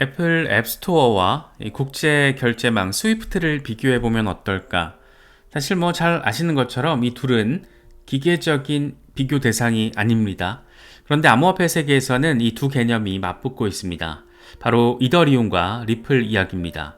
애플 앱스토어와 이 국제 결제망 스위프트를 비교해보면 어떨까? 사실 뭐 잘 아시는 것처럼 이 둘은 기계적인 비교 대상이 아닙니다. 그런데 암호화폐 세계에서는 이 두 개념이 맞붙고 있습니다. 바로 이더리움과 리플 이야기입니다.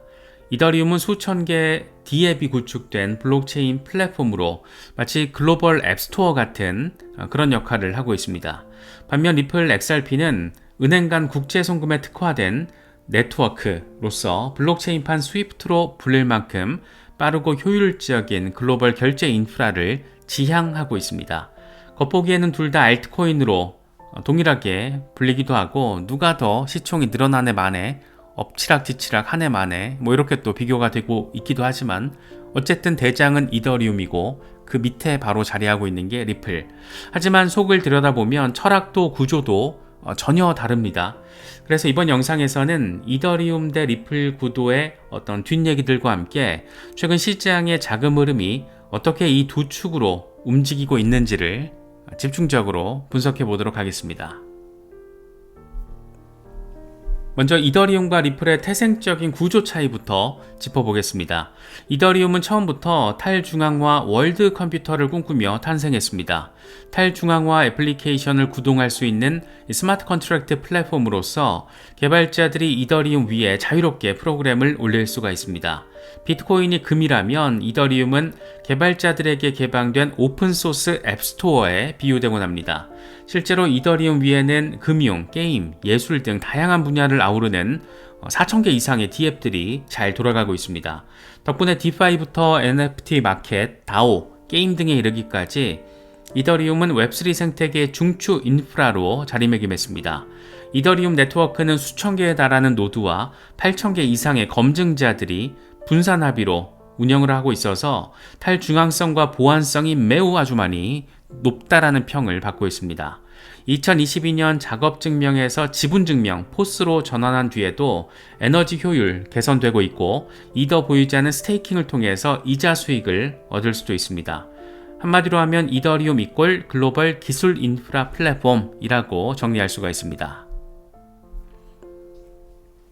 이더리움은 수천 개의 D앱이 구축된 블록체인 플랫폼으로 마치 글로벌 앱스토어 같은 그런 역할을 하고 있습니다. 반면 리플 XRP는 은행 간 국제 송금에 특화된 네트워크로서 블록체인판 스위프트로 불릴 만큼 빠르고 효율적인 글로벌 결제 인프라를 지향하고 있습니다. 겉보기에는 둘 다 알트코인으로 동일하게 불리기도 하고 누가 더 시총이 늘어난 해 만에 엎치락뒤치락 한 해 만에 뭐 이렇게 또 비교가 되고 있기도 하지만 어쨌든 대장은 이더리움이고 그 밑에 바로 자리하고 있는 게 리플. 하지만 속을 들여다보면 철학도 구조도 전혀 다릅니다. 그래서 이번 영상에서는 이더리움 대 리플 구도의 어떤 뒷얘기들과 함께 최근 시장의 자금 흐름이 어떻게 이 두 축으로 움직이고 있는지를 집중적으로 분석해 보도록 하겠습니다. 먼저 이더리움과 리플의 태생적인 구조 차이부터 짚어보겠습니다. 이더리움은 처음부터 탈중앙화 월드 컴퓨터를 꿈꾸며 탄생했습니다. 탈중앙화 애플리케이션을 구동할 수 있는 스마트 컨트랙트 플랫폼으로서 개발자들이 이더리움 위에 자유롭게 프로그램을 올릴 수가 있습니다. 비트코인이 금이라면 이더리움은 개발자들에게 개방된 오픈소스 앱스토어에 비유되곤 합니다. 실제로 이더리움 위에는 금융, 게임, 예술 등 다양한 분야를 아우르는 4,000개 이상의 D앱들이 잘 돌아가고 있습니다. 덕분에 디파이부터 NFT 마켓, 다오, 게임 등에 이르기까지 이더리움은 웹3 생태계의 중추 인프라로 자리매김했습니다. 이더리움 네트워크는 수천 개에 달하는 노드와 8,000개 이상의 검증자들이 분산 합의로 운영을 하고 있어서 탈중앙성과 보안성이 매우 아주 많이 높다라는 평을 받고 있습니다. 2022년 작업증명에서 지분증명, 포스로 전환한 뒤에도 에너지 효율 개선되고 있고 이더 보유자는 스테이킹을 통해서 이자 수익을 얻을 수도 있습니다. 한마디로 하면 이더리움 이꼴 글로벌 기술 인프라 플랫폼이라고 정리할 수가 있습니다.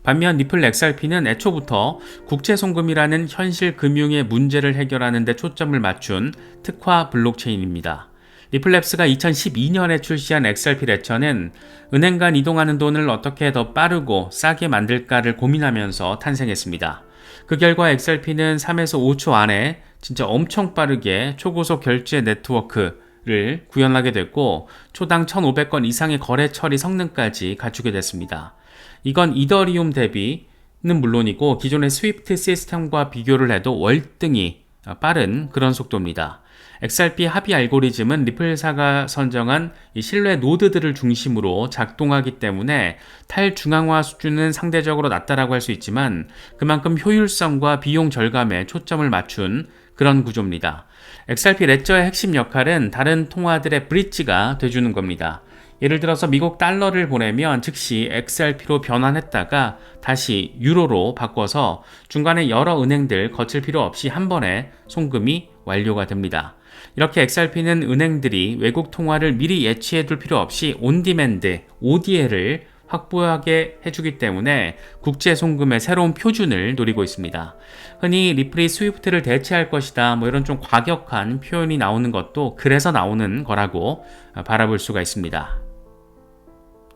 반면 리플 XRP는 애초부터 국제송금이라는 현실 금융의 문제를 해결하는 데 초점을 맞춘 특화 블록체인입니다. 리플랩스가 2012년에 출시한 XRP 레처는 은행 간 이동하는 돈을 어떻게 더 빠르고 싸게 만들까를 고민하면서 탄생했습니다. 그 결과 XRP는 3에서 5초 안에 진짜 엄청 빠르게 초고속 결제 네트워크를 구현하게 됐고 초당 1,500건 이상의 거래 처리 성능까지 갖추게 됐습니다. 이건 이더리움 대비는 물론이고 기존의 스위프트 시스템과 비교를 해도 월등히 빠른 그런 속도입니다. XRP 합의 알고리즘은 리플사가 선정한 이 신뢰 노드들을 중심으로 작동하기 때문에 탈중앙화 수준은 상대적으로 낮다라고 할 수 있지만 그만큼 효율성과 비용 절감에 초점을 맞춘 그런 구조입니다. XRP 레저의 핵심 역할은 다른 통화들의 브릿지가 돼주는 겁니다. 예를 들어서 미국 달러를 보내면 즉시 XRP로 변환했다가 다시 유로로 바꿔서 중간에 여러 은행들 거칠 필요 없이 한 번에 송금이 완료가 됩니다. 이렇게 XRP는 은행들이 외국 통화를 미리 예치해 둘 필요 없이 온디맨드, ODL을 확보하게 해주기 때문에 국제 송금의 새로운 표준을 노리고 있습니다. 흔히 리플이 스위프트를 대체할 것이다 뭐 이런 좀 과격한 표현이 나오는 것도 그래서 나오는 거라고 바라볼 수가 있습니다.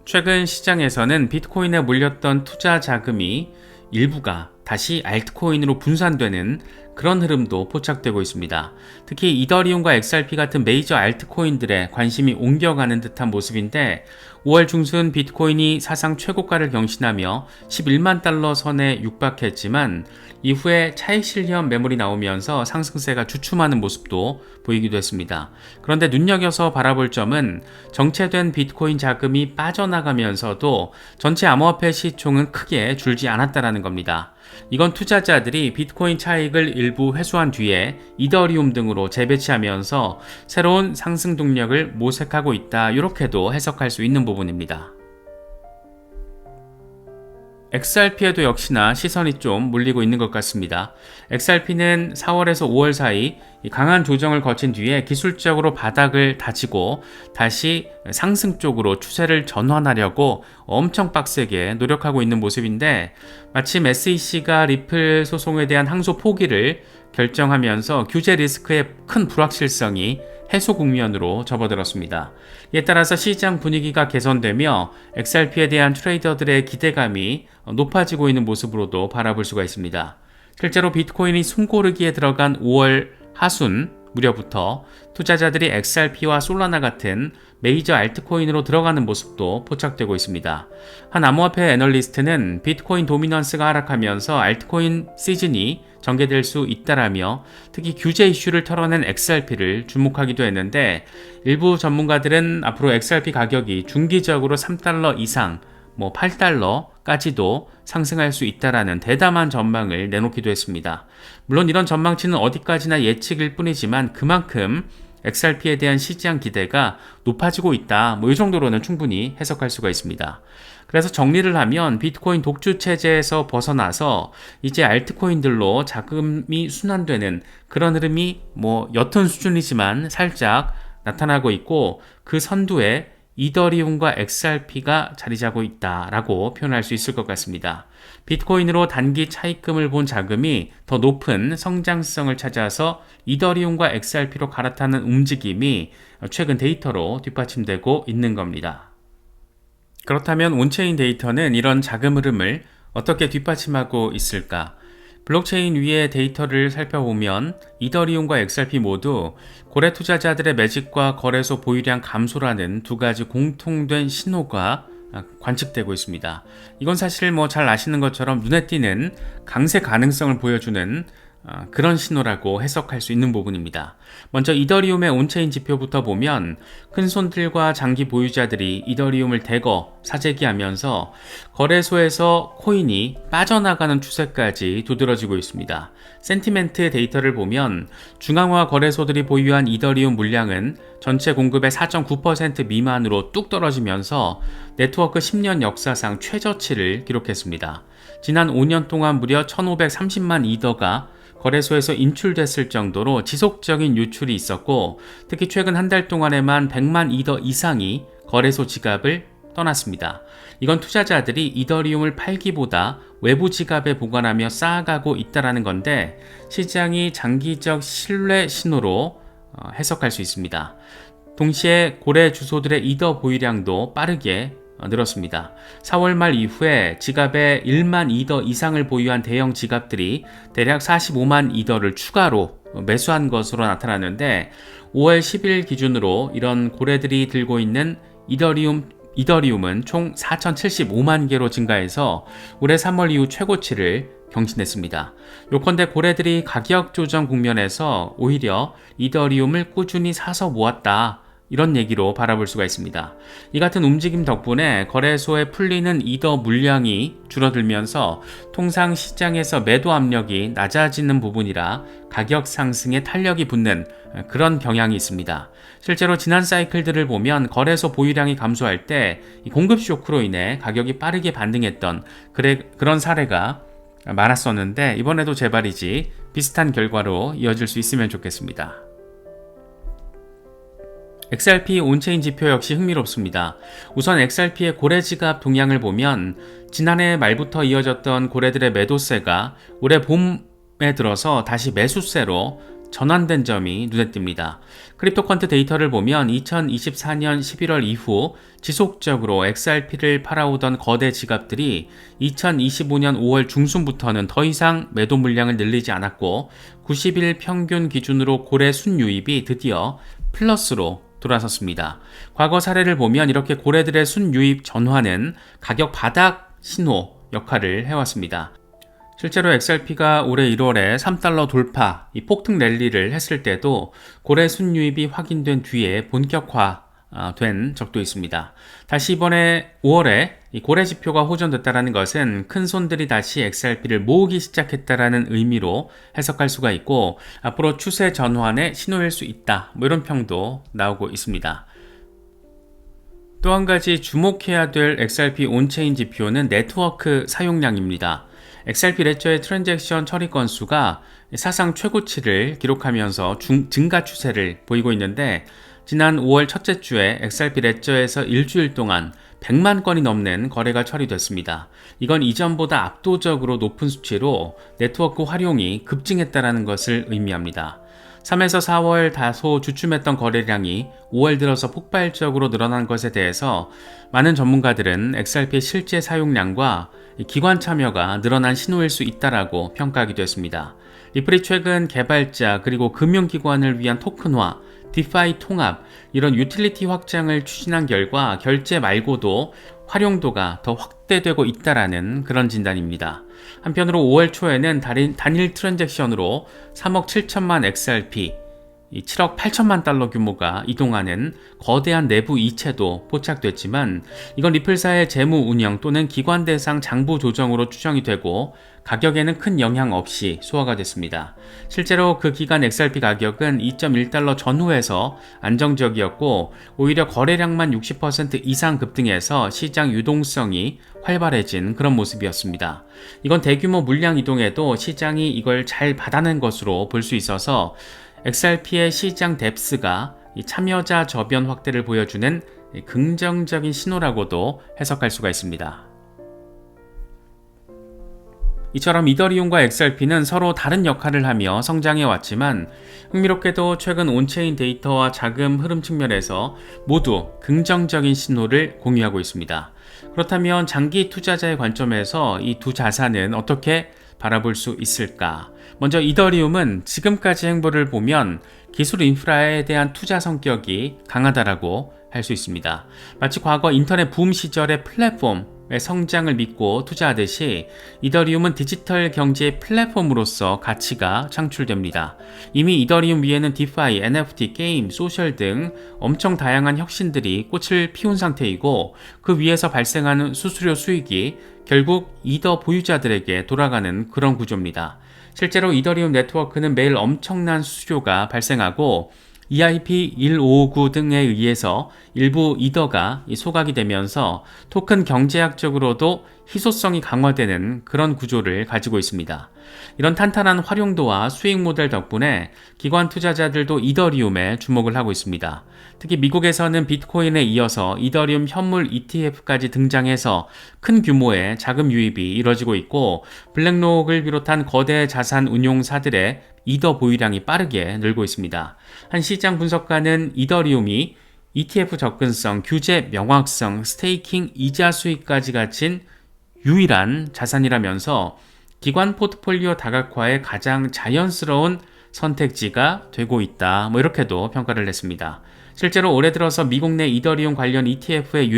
최근 시장에서는 비트코인에 몰렸던 투자 자금이 일부가 다시 알트코인으로 분산되는 그런 흐름도 포착되고 있습니다. 특히 이더리움과 XRP 같은 메이저 알트코인들의 관심이 옮겨가는 듯한 모습인데 5월 중순 비트코인이 사상 최고가를 경신하며 11만 달러 선에 육박했지만 이후에 차익 실현 매물이 나오면서 상승세가 주춤하는 모습도 보이기도 했습니다. 그런데 눈여겨서 바라볼 점은 정체된 비트코인 자금이 빠져나가면서도 전체 암호화폐 시총은 크게 줄지 않았다는 겁니다. 이건 투자자들이 비트코인 차익을 일부 회수한 뒤에 이더리움 등으로 재배치하면서 새로운 상승 동력을 모색하고 있다 이렇게도 해석할 수 있는 부분입니다. XRP에도 역시나 시선이 좀 몰리고 있는 것 같습니다. XRP는 4월에서 5월 사이 강한 조정을 거친 뒤에 기술적으로 바닥을 다지고 다시 상승 쪽으로 추세를 전환하려고 엄청 빡세게 노력하고 있는 모습인데, 마침 SEC가 리플 소송에 대한 항소 포기를 결정하면서 규제 리스크의 큰 불확실성이 해소 국면으로 접어들었습니다. 이에 따라서 시장 분위기가 개선되며 XRP에 대한 트레이더들의 기대감이 높아지고 있는 모습으로도 바라볼 수가 있습니다. 실제로 비트코인이 숨고르기에 들어간 5월 하순 무렵부터 투자자들이 XRP와 솔라나 같은 메이저 알트코인으로 들어가는 모습도 포착되고 있습니다. 한 암호화폐 애널리스트는 비트코인 도미넌스가 하락하면서 알트코인 시즌이 전개될 수 있다라며 특히 규제 이슈를 털어낸 XRP를 주목하기도 했는데, 일부 전문가들은 앞으로 XRP 가격이 중기적으로 3달러 이상, 8달러까지도 상승할 수 있다라는 대담한 전망을 내놓기도 했습니다. 물론 이런 전망치는 어디까지나 예측일 뿐이지만 그만큼 XRP에 대한 시장 기대가 높아지고 있다, 이 정도로는 충분히 해석할 수가 있습니다. 그래서 정리를 하면 비트코인 독주 체제에서 벗어나서 이제 알트코인들로 자금이 순환되는 그런 흐름이 옅은 수준이지만 살짝 나타나고 있고, 그 선두에 이더리움과 XRP가 자리 잡고 있다라고 표현할 수 있을 것 같습니다. 비트코인으로 단기 차입금을 본 자금이 더 높은 성장성을 찾아서 이더리움과 XRP로 갈아타는 움직임이 최근 데이터로 뒷받침되고 있는 겁니다. 그렇다면 온체인 데이터는 이런 자금 흐름을 어떻게 뒷받침하고 있을까? 블록체인 위의 데이터를 살펴보면 이더리움과 XRP 모두 고래 투자자들의 매집과 거래소 보유량 감소라는 두 가지 공통된 신호가 관측되고 있습니다. 이건 사실 잘 아시는 것처럼 눈에 띄는 강세 가능성을 보여주는 그런 신호라고 해석할 수 있는 부분입니다. 먼저 이더리움의 온체인 지표부터 보면 큰손들과 장기 보유자들이 이더리움을 대거 사재기하면서 거래소에서 코인이 빠져나가는 추세까지 두드러지고 있습니다. 센티멘트 데이터를 보면 중앙화 거래소들이 보유한 이더리움 물량은 전체 공급의 4.9% 미만으로 뚝 떨어지면서 네트워크 10년 역사상 최저치를 기록했습니다. 지난 5년 동안 무려 1530만 이더가 거래소에서 인출됐을 정도로 지속적인 유출이 있었고, 특히 최근 한 달 동안에만 100만 이더 이상이 거래소 지갑을 떠났습니다. 이건 투자자들이 이더리움을 팔기보다 외부 지갑에 보관하며 쌓아가고 있다는 건데, 시장이 장기적 신뢰 신호로 해석할 수 있습니다. 동시에 고래 주소들의 이더 보유량도 빠르게 늘었습니다. 4월 말 이후에 지갑에 1만 이더 이상을 보유한 대형 지갑들이 대략 45만 이더를 추가로 매수한 것으로 나타났는데, 5월 10일 기준으로 이런 고래들이 들고 있는 이더리움은 총 4,075만 개로 증가해서 올해 3월 이후 최고치를 경신했습니다. 요컨대 고래들이 가격 조정 국면에서 오히려 이더리움을 꾸준히 사서 모았다, 이런 얘기로 바라볼 수가 있습니다. 이 같은 움직임 덕분에 거래소에 풀리는 이더 물량이 줄어들면서 통상 시장에서 매도 압력이 낮아지는 부분이라 가격 상승에 탄력이 붙는 그런 경향이 있습니다. 실제로 지난 사이클들을 보면 거래소 보유량이 감소할 때 공급 쇼크로 인해 가격이 빠르게 반등했던 그런 사례가 많았었는데, 이번에도 재발이지 비슷한 결과로 이어질 수 있으면 좋겠습니다. XRP 온체인 지표 역시 흥미롭습니다. 우선 XRP의 고래 지갑 동향을 보면 지난해 말부터 이어졌던 고래들의 매도세가 올해 봄에 들어서 다시 매수세로 전환된 점이 눈에 띕니다. 크립토컨트 데이터를 보면 2024년 11월 이후 지속적으로 XRP를 팔아오던 거대 지갑들이 2025년 5월 중순부터는 더 이상 매도 물량을 늘리지 않았고, 90일 평균 기준으로 고래 순유입이 드디어 플러스로 돌아섰습니다. 과거 사례를 보면 이렇게 고래들의 순유입 전환은 가격 바닥 신호 역할을 해왔습니다. 실제로 XRP가 올해 1월에 3달러 돌파, 이 폭등 랠리를 했을 때도 고래 순유입이 확인된 뒤에 본격화된 적도 있습니다. 다시 이번에 5월에 이 고래 지표가 호전됐다는 것은 큰 손들이 다시 XRP를 모으기 시작했다는 의미로 해석할 수가 있고, 앞으로 추세 전환의 신호일 수 있다, 이런 평도 나오고 있습니다. 또 한 가지 주목해야 될 XRP 온체인 지표는 네트워크 사용량입니다. XRP 레저의 트랜잭션 처리 건수가 사상 최고치를 기록하면서 증가 추세를 보이고 있는데, 지난 5월 첫째 주에 XRP 레저에서 일주일 동안 100만 건이 넘는 거래가 처리됐습니다. 이건 이전보다 압도적으로 높은 수치로 네트워크 활용이 급증했다는 것을 의미합니다. 3에서 4월 다소 주춤했던 거래량이 5월 들어서 폭발적으로 늘어난 것에 대해서 많은 전문가들은 XRP의 실제 사용량과 기관 참여가 늘어난 신호일 수 있다라고 평가하기도 했습니다. 리플이 최근 개발자 그리고 금융기관을 위한 토큰화, 디파이 통합, 이런 유틸리티 확장을 추진한 결과 결제 말고도 활용도가 더 확대되고 있다라는 그런 진단입니다. 한편으로 5월 초에는 단일 트랜잭션으로 3억 7천만 XRP, 7억 8천만 달러 규모가 이동하는 거대한 내부 이체도 포착됐지만, 이건 리플사의 재무 운영 또는 기관 대상 장부 조정으로 추정이 되고 가격에는 큰 영향 없이 소화가 됐습니다. 실제로 그 기간 XRP 가격은 2.1달러 전후에서 안정적이었고, 오히려 거래량만 60% 이상 급등해서 시장 유동성이 활발해진 그런 모습이었습니다. 이건 대규모 물량 이동에도 시장이 이걸 잘 받아낸 것으로 볼 수 있어서 XRP의 시장 뎁스가 참여자 저변 확대를 보여주는 긍정적인 신호라고도 해석할 수가 있습니다. 이처럼 이더리움과 XRP는 서로 다른 역할을 하며 성장해 왔지만, 흥미롭게도 최근 온체인 데이터와 자금 흐름 측면에서 모두 긍정적인 신호를 공유하고 있습니다. 그렇다면 장기 투자자의 관점에서 이 두 자산은 어떻게 바라볼 수 있을까? 먼저 이더리움은 지금까지 행보를 보면 기술 인프라에 대한 투자 성격이 강하다라고 할 수 있습니다. 마치 과거 인터넷 붐 시절의 플랫폼의 성장을 믿고 투자하듯이 이더리움은 디지털 경제의 플랫폼으로서 가치가 창출됩니다. 이미 이더리움 위에는 디파이, NFT, 게임, 소셜 등 엄청 다양한 혁신들이 꽃을 피운 상태이고, 그 위에서 발생하는 수수료 수익이 결국 이더 보유자들에게 돌아가는 그런 구조입니다. 실제로 이더리움 네트워크는 매일 엄청난 수수료가 발생하고 EIP1559 등에 의해서 일부 이더가 소각이 되면서 토큰 경제학적으로도 희소성이 강화되는 그런 구조를 가지고 있습니다. 이런 탄탄한 활용도와 수익 모델 덕분에 기관 투자자들도 이더리움에 주목을 하고 있습니다. 특히 미국에서는 비트코인에 이어서 이더리움 현물 ETF까지 등장해서 큰 규모의 자금 유입이 이뤄지고 있고, 블랙록을 비롯한 거대 자산 운용사들의 이더 보유량이 빠르게 늘고 있습니다. 한 시장 분석가는 이더리움이 ETF 접근성, 규제 명확성, 스테이킹, 이자 수익까지 갖춘 유일한 자산이라면서 기관 포트폴리오 다각화의 가장 자연스러운 선택지가 되고 있다, 이렇게도 평가를 했습니다. 실제로 올해 들어서 미국 내 이더리움 관련 ETF에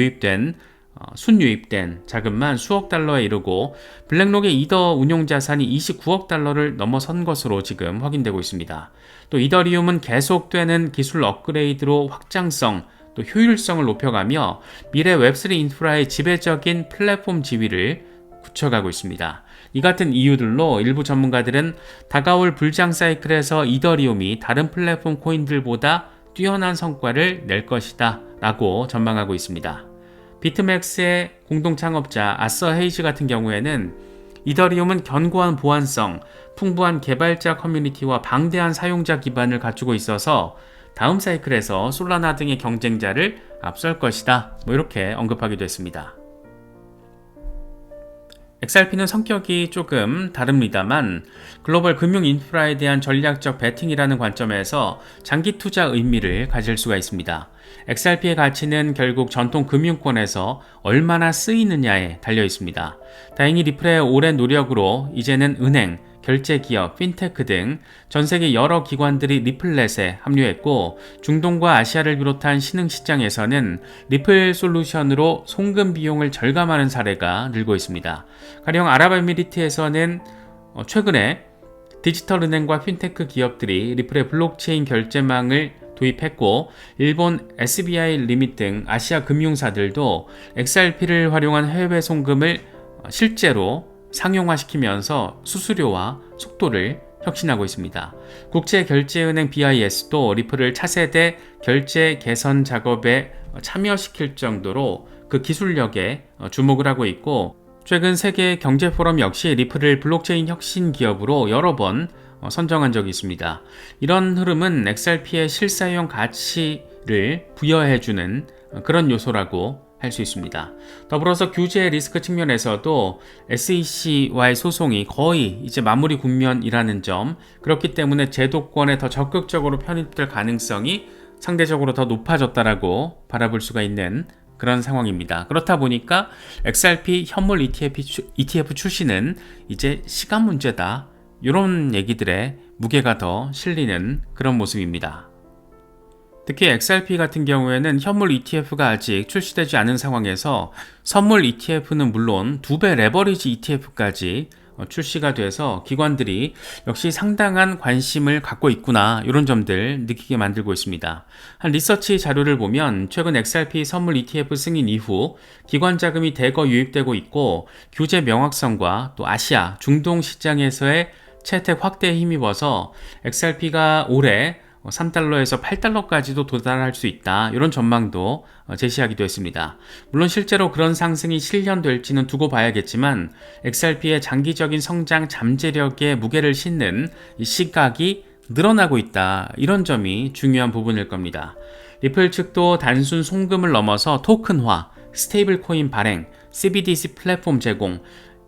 순유입된 자금만 수억 달러에 이르고, 블랙록의 이더 운용 자산이 29억 달러를 넘어선 것으로 지금 확인되고 있습니다. 또 이더리움은 계속되는 기술 업그레이드로 확장성, 또 효율성을 높여가며 미래 웹3 인프라의 지배적인 플랫폼 지위를 굳혀가고 있습니다. 이 같은 이유들로 일부 전문가들은 다가올 불장 사이클에서 이더리움이 다른 플랫폼 코인들보다 뛰어난 성과를 낼 것이다 라고 전망하고 있습니다. 비트맥스의 공동 창업자 아서 헤이즈 같은 경우에는 이더리움은 견고한 보안성, 풍부한 개발자 커뮤니티와 방대한 사용자 기반을 갖추고 있어서 다음 사이클에서 솔라나 등의 경쟁자를 앞설 것이다, 이렇게 언급하기도 했습니다. XRP는 성격이 조금 다릅니다만 글로벌 금융 인프라에 대한 전략적 베팅이라는 관점에서 장기 투자 의미를 가질 수가 있습니다. XRP의 가치는 결국 전통 금융권에서 얼마나 쓰이느냐에 달려 있습니다. 다행히 리플의 오랜 노력으로 이제는 은행, 결제기업, 핀테크 등 전 세계 여러 기관들이 리플넷에 합류했고, 중동과 아시아를 비롯한 신흥시장에서는 리플 솔루션으로 송금 비용을 절감하는 사례가 늘고 있습니다. 가령 아랍에미리트에서는 최근에 디지털은행과 핀테크 기업들이 리플의 블록체인 결제망을 도입했고, 일본 SBI 리밋 등 아시아 금융사들도 XRP를 활용한 해외 송금을 실제로 상용화시키면서 수수료와 속도를 혁신하고 있습니다. 국제결제은행 BIS도 리플을 차세대 결제 개선 작업에 참여시킬 정도로 그 기술력에 주목을 하고 있고, 최근 세계 경제 포럼 역시 리플을 블록체인 혁신 기업으로 여러 번 선정한 적이 있습니다. 이런 흐름은 XRP의 실사용 가치를 부여해주는 그런 요소라고 할 수 있습니다. 더불어서 규제 리스크 측면에서도 SEC와의 소송이 거의 이제 마무리 국면이라는 점, 그렇기 때문에 제도권에 더 적극적으로 편입될 가능성이 상대적으로 더 높아졌다라고 바라볼 수가 있는 그런 상황입니다. 그렇다 보니까 XRP 현물 ETF 출시는 이제 시간 문제다, 이런 얘기들에 무게가 더 실리는 그런 모습입니다. 특히 XRP 같은 경우에는 현물 ETF가 아직 출시되지 않은 상황에서 선물 ETF는 물론 2배 레버리지 ETF까지 출시가 돼서 기관들이 역시 상당한 관심을 갖고 있구나, 이런 점들 느끼게 만들고 있습니다. 한 리서치 자료를 보면 최근 XRP 선물 ETF 승인 이후 기관 자금이 대거 유입되고 있고, 규제 명확성과 또 아시아, 중동 시장에서의 채택 확대에 힘입어서 XRP가 올해 3달러에서 8달러까지도 도달할 수 있다, 이런 전망도 제시하기도 했습니다. 물론 실제로 그런 상승이 실현될지는 두고 봐야겠지만 XRP의 장기적인 성장 잠재력에 무게를 싣는 이 시각이 늘어나고 있다, 이런 점이 중요한 부분일 겁니다. 리플 측도 단순 송금을 넘어서 토큰화, 스테이블 코인 발행, CBDC 플랫폼 제공,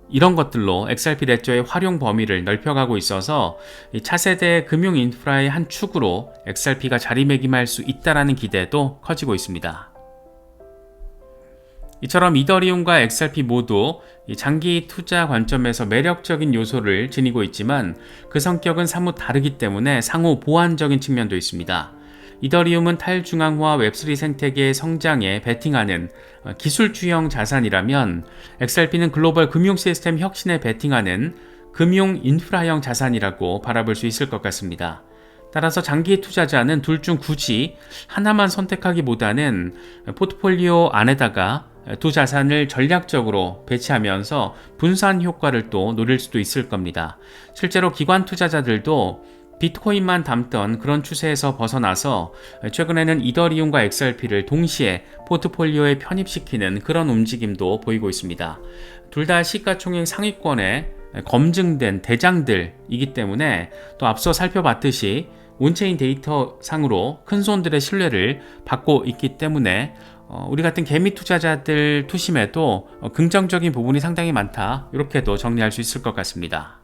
이런 것들로 XRP 레저의 활용 범위를 넓혀가고 있어서 차세대 금융 인프라의 한 축으로 XRP가 자리매김할 수 있다는 기대도 커지고 있습니다. 이처럼 이더리움과 XRP 모두 장기 투자 관점에서 매력적인 요소를 지니고 있지만 그 성격은 사뭇 다르기 때문에 상호 보완적인 측면도 있습니다. 이더리움은 탈중앙화 웹3 생태계의 성장에 베팅하는 기술주형 자산이라면, XRP는 글로벌 금융 시스템 혁신에 베팅하는 금융 인프라형 자산이라고 바라볼 수 있을 것 같습니다. 따라서 장기 투자자는 둘 중 굳이 하나만 선택하기보다는 포트폴리오 안에다가 두 자산을 전략적으로 배치하면서 분산 효과를 또 노릴 수도 있을 겁니다. 실제로 기관 투자자들도 비트코인만 담던 그런 추세에서 벗어나서 최근에는 이더리움과 XRP를 동시에 포트폴리오에 편입시키는 그런 움직임도 보이고 있습니다. 둘 다 시가총액 상위권에 검증된 대장들이기 때문에, 또 앞서 살펴봤듯이 온체인 데이터 상으로 큰 손들의 신뢰를 받고 있기 때문에 우리 같은 개미 투자자들 투심에도 긍정적인 부분이 상당히 많다, 이렇게도 정리할 수 있을 것 같습니다.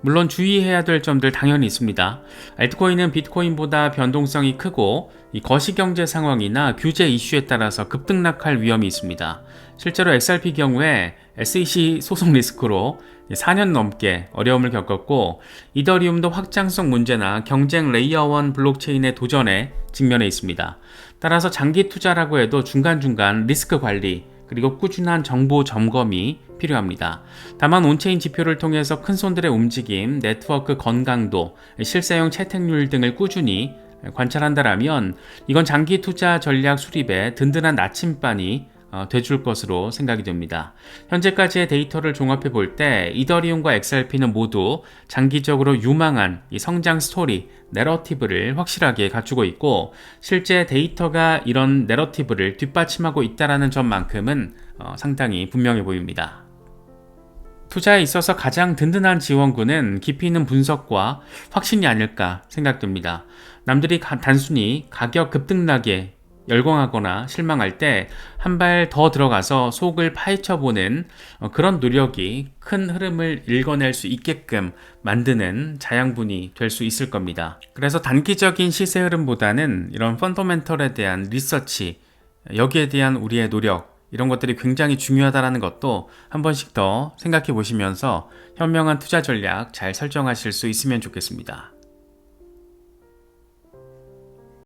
물론 주의해야 될 점들 당연히 있습니다. 알트코인은 비트코인보다 변동성이 크고 이 거시경제 상황이나 규제 이슈에 따라서 급등락할 위험이 있습니다. 실제로 XRP 경우에 SEC 소송 리스크로 4년 넘게 어려움을 겪었고, 이더리움도 확장성 문제나 경쟁 레이어 1 블록체인의 도전에 직면해 있습니다. 따라서 장기 투자라고 해도 중간중간 리스크 관리, 그리고 꾸준한 정보 점검이 필요합니다. 다만 온체인 지표를 통해서 큰손들의 움직임, 네트워크 건강도, 실사용 채택률 등을 꾸준히 관찰한다라면 이건 장기 투자 전략 수립에 든든한 나침반이 돼줄 것으로 생각이 됩니다. 현재까지의 데이터를 종합해 볼 때 이더리움과 XRP는 모두 장기적으로 유망한 이 성장 스토리, 내러티브를 확실하게 갖추고 있고, 실제 데이터가 이런 내러티브를 뒷받침하고 있다는 점만큼은 상당히 분명해 보입니다. 투자에 있어서 가장 든든한 지원군은 깊이 있는 분석과 확신이 아닐까 생각됩니다. 남들이 단순히 가격 급등락에 열광하거나 실망할 때 한 발 더 들어가서 속을 파헤쳐보는 그런 노력이 큰 흐름을 읽어낼 수 있게끔 만드는 자양분이 될 수 있을 겁니다. 그래서 단기적인 시세 흐름보다는 이런 펀더멘털에 대한 리서치, 여기에 대한 우리의 노력, 이런 것들이 굉장히 중요하다는 것도 한 번씩 더 생각해 보시면서 현명한 투자 전략 잘 설정하실 수 있으면 좋겠습니다.